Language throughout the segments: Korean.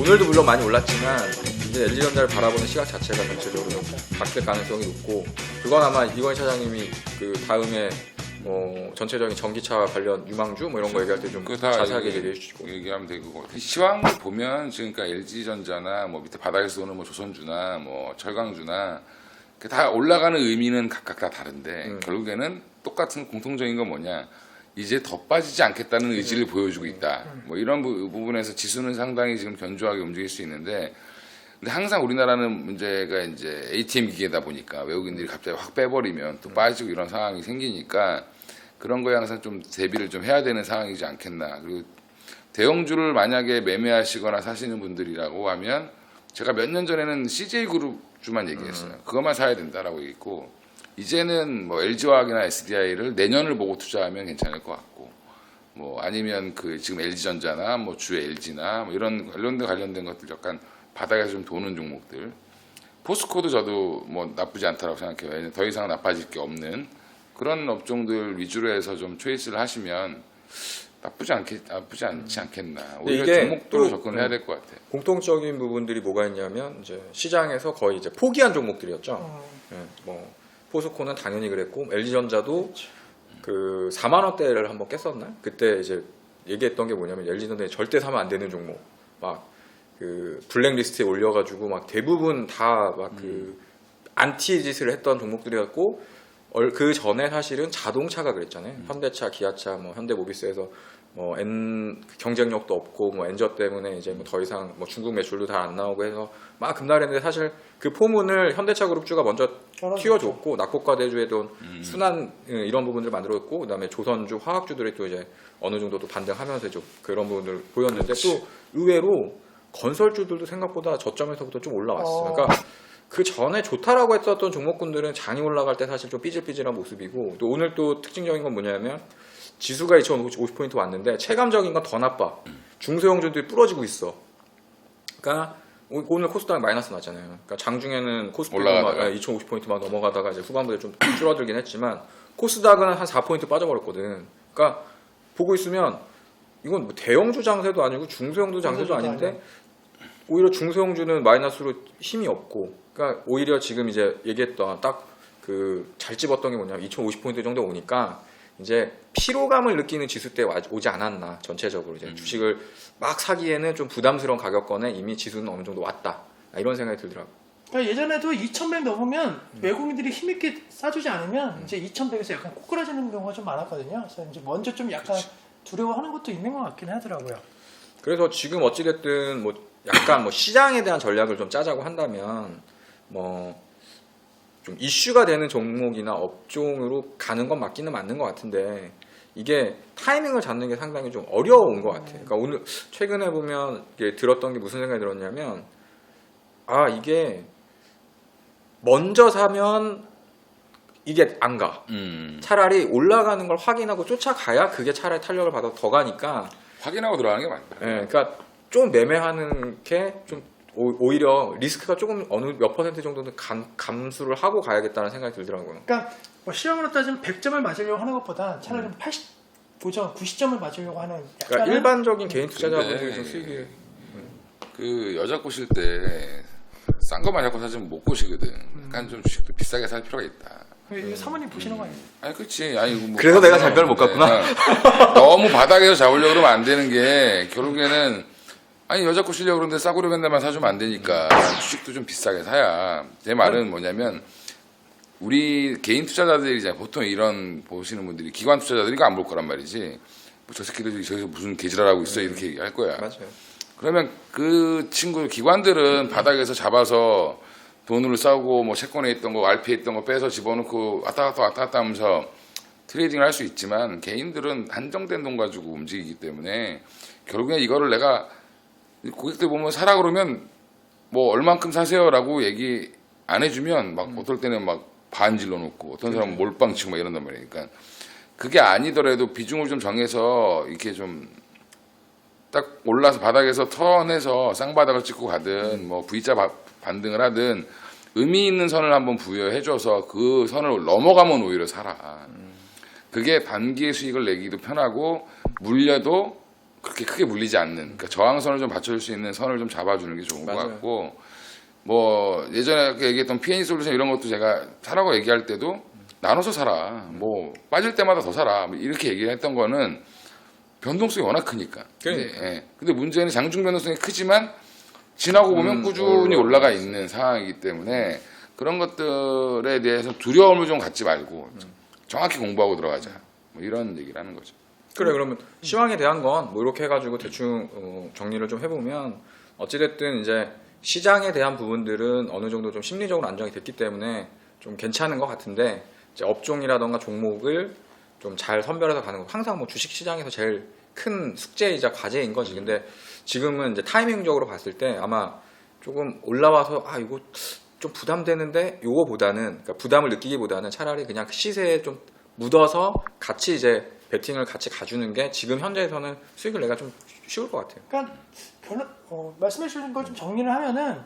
오늘도 물론 많이 올랐지만 이제 LG전자를 바라보는 시각 자체가 전체적으로 바뀔 가능성이 높고, 그건 아마 이건희 차장님이 그 다음에 뭐 전체적인 전기차 관련 유망주 뭐 이런 거 얘기할 때 좀 자세하게 얘기해 주시고 얘기하면 되고, 시황을 보면 지금 그러니까 LG전자나 뭐 밑에 바닥에서 오는 뭐 조선주나 뭐 철강주나 다 올라가는 의미는 각각 다 다른데 결국에는 똑같은 공통적인 건 뭐냐, 이제 더 빠지지 않겠다는 의지를 보여주고 있다. 뭐 이런 부분에서 지수는 상당히 지금 견조하게 움직일 수 있는데, 근데 항상 우리나라는 문제가 이제 ATM 기계다 보니까 외국인들이 갑자기 확 빼버리면 또 빠지고 이런 상황이 생기니까 그런 거에 항상 좀 대비를 좀 해야 되는 상황이지 않겠나. 그리고 대형주를 만약에 매매하시거나 사시는 분들이라고 하면, 제가 몇 년 전에는 CJ그룹주만 얘기했어요. 그것만 사야 된다라고 얘기했고, 이제는 뭐 LG화학이나 SDI를 내년을 보고 투자하면 괜찮을 것 같고, 뭐 아니면 그 지금 LG전자나 뭐 주의 LG나 뭐 이런 관련된 것들 약간 바닥에서 좀 도는 종목들, 포스코도 저도 뭐 나쁘지 않다라고 생각해요. 왜냐면 더 이상 나빠질 게 없는 그런 업종들 위주로 해서 좀 초이스를 하시면 나쁘지 않지 않겠나. 오히려 이게 종목도로 접근을 해야 될 것 같아요. 공통적인 부분들이 뭐가 있냐면 이제 시장에서 거의 이제 포기한 종목들이었죠. 예, 뭐 포스코는 당연히 그랬고, LG전자도 그 4만 원대를 한번 깼었나? 그때 이제 얘기했던 게 뭐냐면 LG전자에 절대 사면 안 되는 종목, 막 그 블랙리스트에 올려가지고 막 대부분 다 막 그 안티 짓을 했던 종목들이었고, 그 전에 사실은 자동차가 그랬잖아요. 현대차, 기아차, 뭐 현대모비스에서 뭐 경쟁력도 없고 뭐 엔저 때문에 이제 뭐 더 이상 뭐 중국 매출도 다 안 나오고 해서 막 급날했는데, 사실 그 포문을 현대차 그룹주가 먼저 튀어줬고, 낙폭과 대주에도 순환 이런 부분들을 만들었고, 그다음에 조선주, 화학주들이 또 이제 어느 정도 또 반등하면서 좀 그런 부분들을 보였는데, 또 의외로 건설주들도 생각보다 저점에서부터 좀 올라왔어요. 그러니까 그 전에 좋다라고 했었던 종목군들은 장이 올라갈 때 사실 좀 삐질삐질한 모습이고, 또 오늘 또 특징적인 건 뭐냐면 지수가 2050포인트 왔는데 체감적인 건 더 나빠. 중소형주들이 부러지고 있어. 그러니까 오늘 코스닥이 마이너스 났잖아요. 그러니까 장중에는 코스피가 2050포인트만 넘어가다가 이제 후반부에 좀 줄어들긴 했지만 코스닥은 한 4포인트 빠져버렸거든. 그러니까 보고 있으면 이건 뭐 대형주 장세도 아니고 중소형주 장세도 아닌데 오히려 중소형주는 마이너스로 힘이 없고, 그러니까 오히려 지금 이제 얘기했던 딱 그 잘 집었던 게 뭐냐면 2050포인트 정도 오니까 이제 피로감을 느끼는 지수 때 오지 않았나. 전체적으로 이제 주식을 막 사기에는 좀 부담스러운 가격권에 이미 지수는 어느 정도 왔다, 이런 생각이 들더라고요. 그러니까 예전에도 2,100 넘으면 외국인들이 힘있게 싸주지 않으면 이제 2,100에서 약간 꼬꾸라지는 경우가 좀 많았거든요. 그래서 이제 먼저 좀 약간 두려워하는 것도 있는 것 같긴 하더라고요. 그래서 지금 어찌됐든 뭐 약간 뭐 시장에 대한 전략을 좀 짜자고 한다면 뭐 좀 이슈가 되는 종목이나 업종으로 가는 건 맞기는 맞는 것 같은데, 이게 타이밍을 잡는 게 상당히 좀 어려운 것 같아요. 그러니까 오늘 최근에 보면 이게 들었던 게 무슨 생각이 들었냐면, 이게 먼저 사면 이게 안 가. 차라리 올라가는 걸 확인하고 쫓아가야 그게 차라리 탄력을 받아서 더 가니까 확인하고 들어가는 게 맞다. 그러니까 좀 매매하는 게 좀 오히려 리스크가 조금 어느 몇 % 정도는 감수를 하고 가야겠다는 생각이 들더라고요. 그러니까 뭐 시험으로 따지면 100점을 맞으려고 하는 것보다 차라리 85점, 90점을 맞으려고 하는, 그러니까 일반적인 개인 투자자분들이 좀 수익이 그 여자 꼬실 때 싼 것만 자꾸 사주면 못 꼬시거든. 약간 좀 주식도 비싸게 살 필요가 있다. 사모님 보시는 거 아니에요? 아니 그렇지. 아니 뭐 그래서 내가 장가를 못 갔구나. 너무 바닥에서 잡으려고 그러면 안 되는 게, 결국에는 아니 여자 꼬시려고 그러는데 싸구려 밴드만 사주면 안 되니까 주식도 좀 비싸게 사야. 제 말은 뭐냐면, 우리 개인 투자자들이 보통 이런 보시는 분들이 기관 투자자들이 안 볼 거란 말이지. 뭐 저 새끼들이 저기서 무슨 개지랄하고 있어 이렇게 얘기할 거야. 맞아요. 그러면 그 친구 기관들은 바닥에서 잡아서 돈을 싸고 뭐 채권에 있던 거, RP에 있던 거 빼서 집어넣고 왔다 갔다 하면서 트레이딩을 할 수 있지만, 개인들은 한정된 돈 가지고 움직이기 때문에 결국에 이거를 내가 고객들 보면 사라 그러면 뭐 얼만큼 사세요라고 얘기 안 해주면 막 어떨 때는 막 반질러 놓고, 어떤 사람은 몰빵 치고 막 이런단 말이에요. 그러니까 그게 아니더라도 비중을 좀 정해서 이렇게 좀 딱 올라서 바닥에서 턴해서 쌍바닥을 찍고 가든 뭐 V자 반등을 하든 의미 있는 선을 한번 부여해줘서 그 선을 넘어가면 오히려 사라. 그게 단기의 수익을 내기도 편하고 물려도 그렇게 크게 물리지 않는, 그러니까 저항선을 좀 받쳐줄 수 있는 선을 좀 잡아주는 게 좋은 것 맞아요. 같고, 뭐 예전에 얘기했던 P&E 솔루션 이런 것도 제가 사라고 얘기할 때도 나눠서 사라, 뭐 빠질 때마다 더 사라, 뭐 이렇게 얘기했던 거는 변동성이 워낙 크니까. 근데 문제는 장중 변동성이 크지만 지나고 보면 꾸준히 올라가 있는 상황이기 때문에 그런 것들에 대해서 두려움을 좀 갖지 말고 정확히 공부하고 들어가자. 뭐 이런 얘기를 하는 거죠. 그래, 그러면 시황에 대한 건 뭐 이렇게 해가지고 대충 정리를 좀 해보면 어찌됐든 이제 시장에 대한 부분들은 어느 정도 좀 심리적으로 안정이 됐기 때문에 좀 괜찮은 것 같은데, 이제 업종이라던가 종목을 좀 잘 선별해서 가는 거, 항상 뭐 주식 시장에서 제일 큰 숙제이자 과제인 거지. 근데 지금은 이제 타이밍적으로 봤을 때 아마 조금 올라와서 아 이거 좀 부담되는데, 요거보다는, 그러니까 부담을 느끼기보다는 차라리 그냥 시세에 좀 묻어서 같이 이제 베팅을 같이 가주는 게 지금 현재에서는 수익을 내가 좀 쉬울 것 같아요. 그러니까 말씀해 주신 걸 좀 정리를 하면은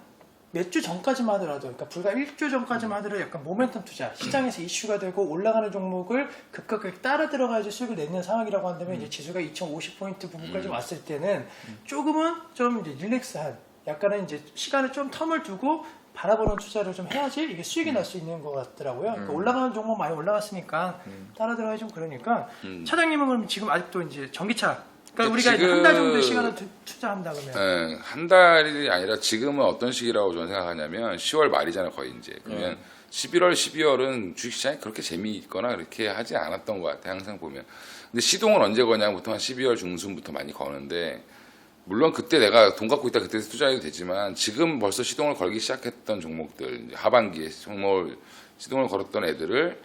몇 주 전까지만 하더라도, 그러니까 불과 1주 전까지만 하더라도 약간 모멘텀 투자, 시장에서 이슈가 되고 올라가는 종목을 급격하게 따라 들어가야지 수익을 내는 상황이라고 한다면 이제 지수가 2050포인트 부분까지 왔을 때는 조금은 좀 이제 릴렉스한, 약간은 이제 시간을 좀 텀을 두고 바라보는 투자를 좀 해야지 이게 수익이 날 수 있는 것 같더라고요. 그러니까 올라가는 종목 많이 올라갔으니까 따라 들어가야 좀 그러니까. 차장님은 그럼 지금 아직도 이제 전기차, 그러니까 우리가 지금- 한 달 정도의 시간을 투자한다 그러면. 네, 한 달이 아니라 지금은 어떤 시기라고 저는 생각하냐면 10월 말이잖아요, 거의 이제. 그러면 11월, 12월은 주식시장이 그렇게 재미있거나 그렇게 하지 않았던 것 같아요, 항상 보면. 근데 시동을 언제 거냐면 보통 한 12월 중순부터 많이 거는데, 물론 그때 내가 돈 갖고 있다 그때 투자해도 되지만 지금 벌써 시동을 걸기 시작했던 종목들, 이제 하반기에 시동을 걸었던 애들을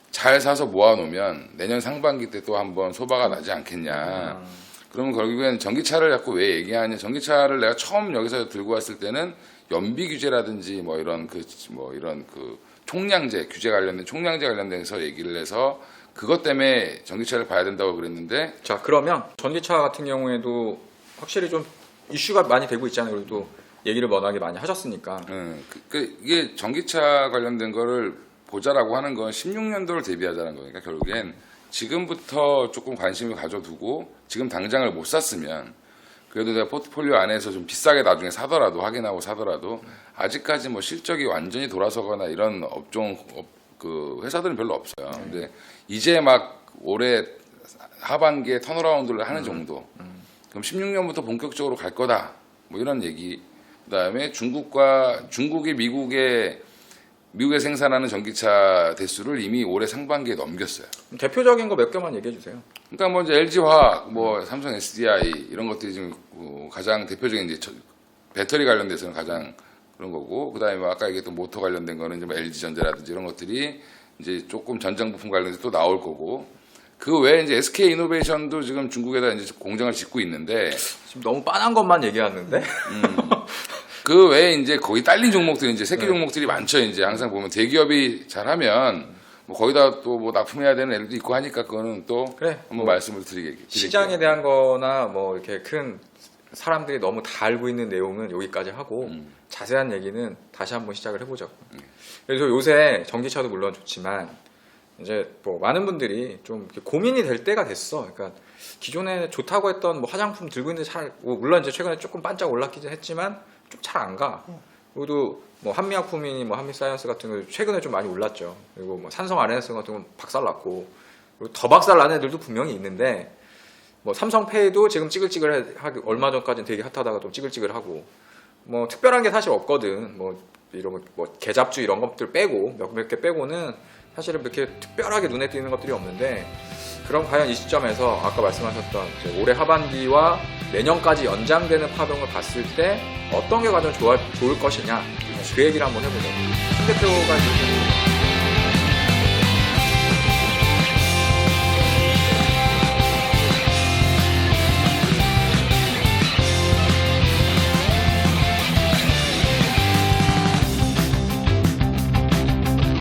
잘 사서 모아놓으면 내년 상반기 때 또 한번 소바가 나지 않겠냐. 그러면 결국엔 전기차를 자꾸 왜 얘기하냐. 전기차를 내가 처음 여기서 들고 왔을 때는 연비 규제라든지 뭐 이런 그 총량제 규제 관련된 총량제 관련돼서 얘기를 해서 그것 때문에 전기차를 봐야 된다고 그랬는데, 자, 그러면 전기차 같은 경우에도 확실히 좀 이슈가 많이 되고 있잖아요. 그래도 얘기를 워낙에 많이 하셨으니까. 이게 전기차 관련된 거를 보자라고 하는 건 16년도를 대비하자는 거니까 결국엔 지금부터 조금 관심을 가져두고 지금 당장을 못 샀으면 그래도 내가 포트폴리오 안에서 좀 비싸게 나중에 사더라도 확인하고 사더라도 아직까지 뭐 실적이 완전히 돌아서거나 이런 그 회사들은 별로 없어요. 근데 이제 막 올해 하반기에 턴어라운드를 하는 정도. 그럼 16년부터 본격적으로 갈 거다. 뭐 이런 얘기. 그다음에 중국이 미국에 생산하는 전기차 대수를 이미 올해 상반기에 넘겼어요. 대표적인 거 몇 개만 얘기해 주세요. 그러니까 뭐 이제 LG화학, 뭐 삼성 SDI 이런 것들이 지금 가장 대표적인 이제 배터리 관련돼서는 가장 그런 거고, 그다음에 뭐 아까 얘기했던 모터 관련된 거는 이제 뭐 LG전자라든지 이런 것들이 이제 조금 전장 부품 관련돼서 또 나올 거고, 그 외에 이제 SK 이노베이션도 지금 중국에다 이제 공장을 짓고 있는데 지금 너무 빤한 것만 얘기하는데. 그 외에 이제 거기 딸린 종목들이 이제 새끼 종목들이 많죠. 이제 항상 보면 대기업이 잘하면 뭐 거기다 또 뭐 납품해야 되는 애들도 있고 하니까 그거는 또 그래, 한번 뭐 말씀을 드릴게요. 시장에 대한 거나 뭐 이렇게 큰 사람들이 너무 다 알고 있는 내용은 여기까지 하고 자세한 얘기는 다시 한번 시작을 해보자고. 그래서 요새 전기차도 물론 좋지만 이제 뭐 많은 분들이 좀 이렇게 고민이 될 때가 됐어. 그러니까 기존에 좋다고 했던 뭐 화장품 들고 있는데 뭐 물론 이제 최근에 조금 반짝 올랐긴 했지만 좀 잘 안 가. 그리고 뭐 한미약품이니 뭐 한미사이언스 같은 거 최근에 좀 많이 올랐죠. 그리고 뭐 삼성 RNS 같은 건 박살났고, 그리고 더 박살난 애들도 분명히 있는데, 뭐 삼성페이도 지금 찌글찌글하고 얼마 전까지는 되게 핫하다가 좀 찌글찌글하고, 뭐 특별한 게 사실 없거든. 뭐 이런 뭐 계잡주 이런 것들 빼고 몇 개 빼고는 사실은 그렇게 특별하게 눈에 띄는 것들이 없는데, 그럼 과연 이 시점에서 아까 말씀하셨던 이제 올해 하반기와 내년까지 연장되는 파동을 봤을 때 어떤 게 가장 좋을 것이냐, 그 얘기를 한번 해보죠. 신 대표가 이제